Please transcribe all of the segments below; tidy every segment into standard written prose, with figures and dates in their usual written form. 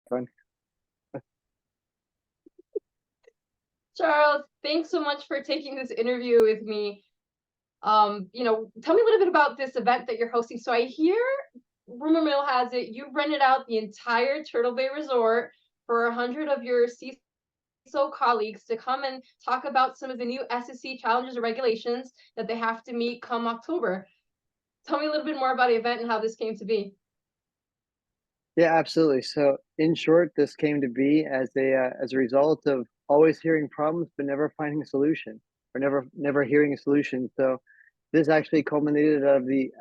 fun. Charles, thanks so much for taking this interview with me. Tell me a little bit about this event that you're hosting. So I hear, rumor mill has it, you rented out the entire Turtle Bay Resort for 100 of your CISO colleagues to come and talk about some of the new SEC challenges or regulations that they have to meet come October. Tell me a little bit more about the event and how this came to be. Yeah, absolutely. So, in short, this came to be as a result of always hearing problems but never finding a solution, or never hearing a solution. So, this actually culminated out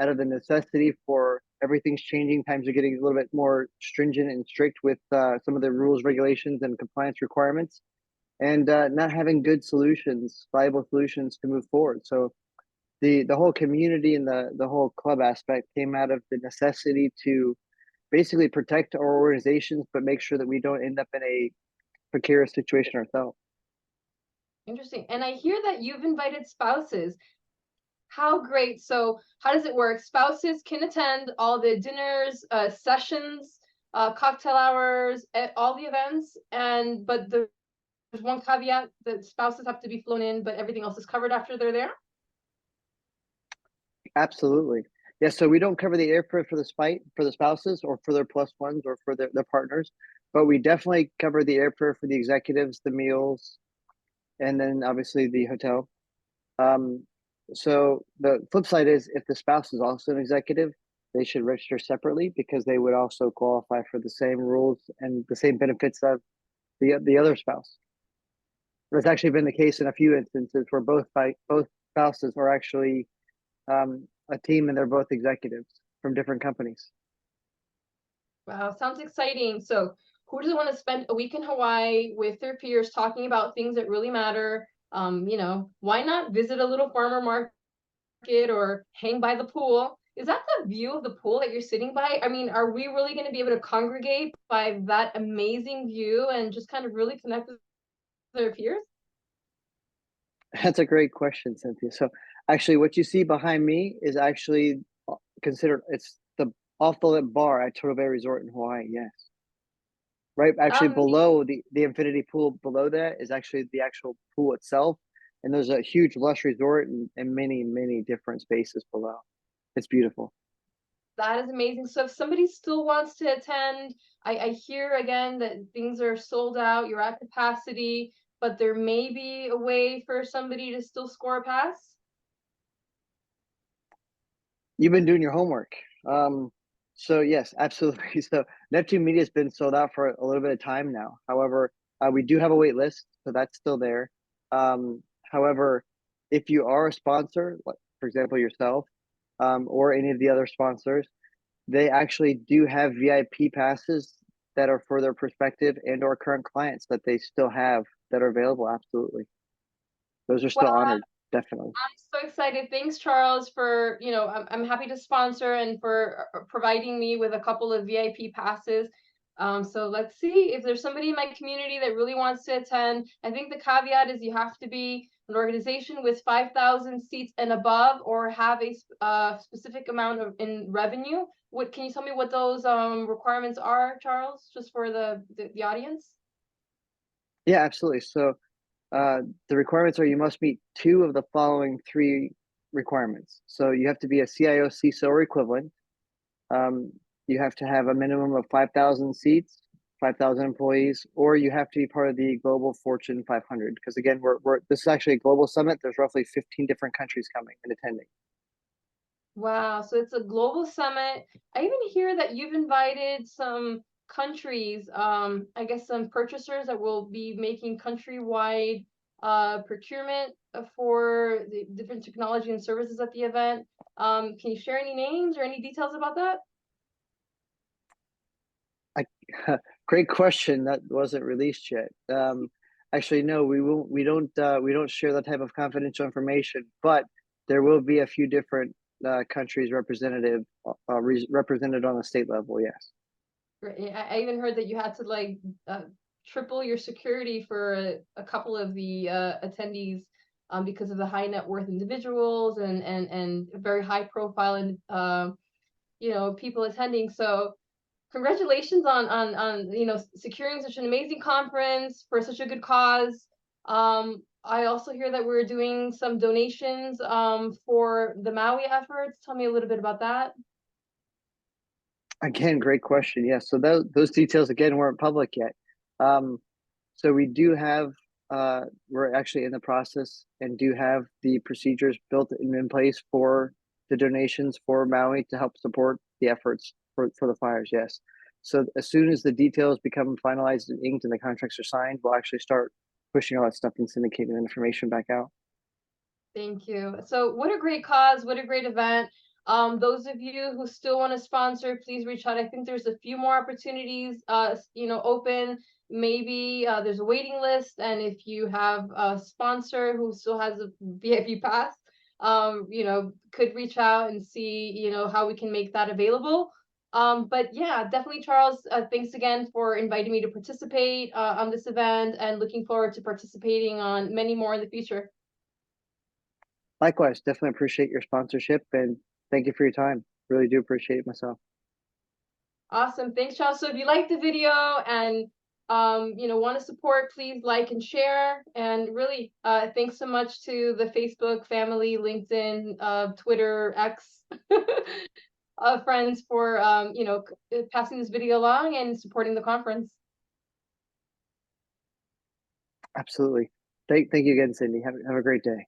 of the necessity for everything's changing. Times are getting a little bit more stringent and strict with some of the rules, regulations, and compliance requirements, and not having good solutions, viable solutions to move forward. So, the whole community and the whole club aspect came out of the necessity to basically protect our organizations, but make sure that we don't end up in a precarious situation ourselves. Interesting. And I hear that you've invited spouses. How great. So how does it work? Spouses can attend all the dinners, sessions, cocktail hours, at all the events. But there's one caveat that spouses have to be flown in, but everything else is covered after they're there. Absolutely. Yeah, so we don't cover the airfare for the spouses or for their plus ones or for their partners, but we definitely cover the airfare for the executives, the meals, and then obviously the hotel. Um, so the flip side is if the spouse is also an executive, they should register separately because they would also qualify for the same rules and the same benefits of the other spouse. There's actually been the case in a few instances where both spouses are actually a team and they're both executives from different companies. Wow, sounds exciting. So who doesn't want to spend a week in Hawaii with their peers talking about things that really matter? Why not visit a little farmer market or hang by the pool? Is that the view of the pool that you're sitting by? I mean, are we really going to be able to congregate by that amazing view and just kind of really connect with their peers? That's a great question, Cynthia. So actually what you see behind me is actually considered it's the off the lip bar at Turtle Bay Resort in Hawaii. Yes. Right. Actually below the infinity pool below that is actually the actual pool itself. And there's a huge lush resort and many, many different spaces below. It's beautiful. That is amazing. So if somebody still wants to attend, I hear again that things are sold out, you're at capacity, but there may be a way for somebody to still score a pass. You've been doing your homework. So yes, absolutely. So Neptune Media has been sold out for a little bit of time now. However, we do have a wait list, so that's still there. However, if you are a sponsor, like for example yourself, or any of the other sponsors, they actually do have VIP passes that are for their prospective and or current clients that they still have that are available. Absolutely, those are still Well, honored. Definitely. I'm so excited. Thanks, Charles, for, I'm happy to sponsor and for providing me with a couple of VIP passes. So let's see if there's somebody in my community that really wants to attend. I think the caveat is you have to be an organization with 5,000 seats and above, or have a specific amount of in revenue. What can you tell me what those requirements are, Charles, just for the audience? Yeah, absolutely. So the requirements are you must meet two of the following three requirements. So you have to be a CIO CISO or equivalent. Um, you have to have a minimum of 5,000 seats, 5,000 employees, or you have to be part of the global Fortune 500. Because again, we're this is actually a global summit. There's roughly 15 different countries coming and attending. Wow, so it's a global summit. I even hear that you've invited some countries, I guess some purchasers that will be making countrywide procurement for the different technology and services at the event. Can you share any names or any details about that? I, great question. That wasn't released yet. Actually, no, we won't. We don't share that type of confidential information. But there will be a few different countries represented on the state level. Yes. Right, I even heard that you had to like triple your security for a couple of the attendees because of the high net worth individuals and very high profile and people attending. So congratulations on securing such an amazing conference for such a good cause. I also hear that we're doing some donations for the Maui efforts. Tell me a little bit about that. Again, great question. Yeah, so those details again weren't public yet. Um, so we do have we're actually in the process and do have the procedures built in place for the donations for Maui to help support the efforts for the fires. Yes. So as soon as the details become finalized and inked and the contracts are signed, we'll actually start pushing all that stuff and syndicating the information back out. Thank you. So what a great cause, what a great event. Those of you who still want to sponsor, please reach out. I think there's a few more opportunities, open. Maybe there's a waiting list, and if you have a sponsor who still has a VIP pass, could reach out and see, how we can make that available. But yeah, definitely, Charles. Thanks again for inviting me to participate on this event, and looking forward to participating on many more in the future. Likewise, definitely appreciate your sponsorship and thank you for your time. Really do appreciate it myself. Awesome. Thanks, Charles. So if you like the video and want to support, please like and share. And really, thanks so much to the Facebook family, LinkedIn, Twitter, X friends for passing this video along and supporting the conference. Absolutely. Thank you again, Cindy. Have a great day.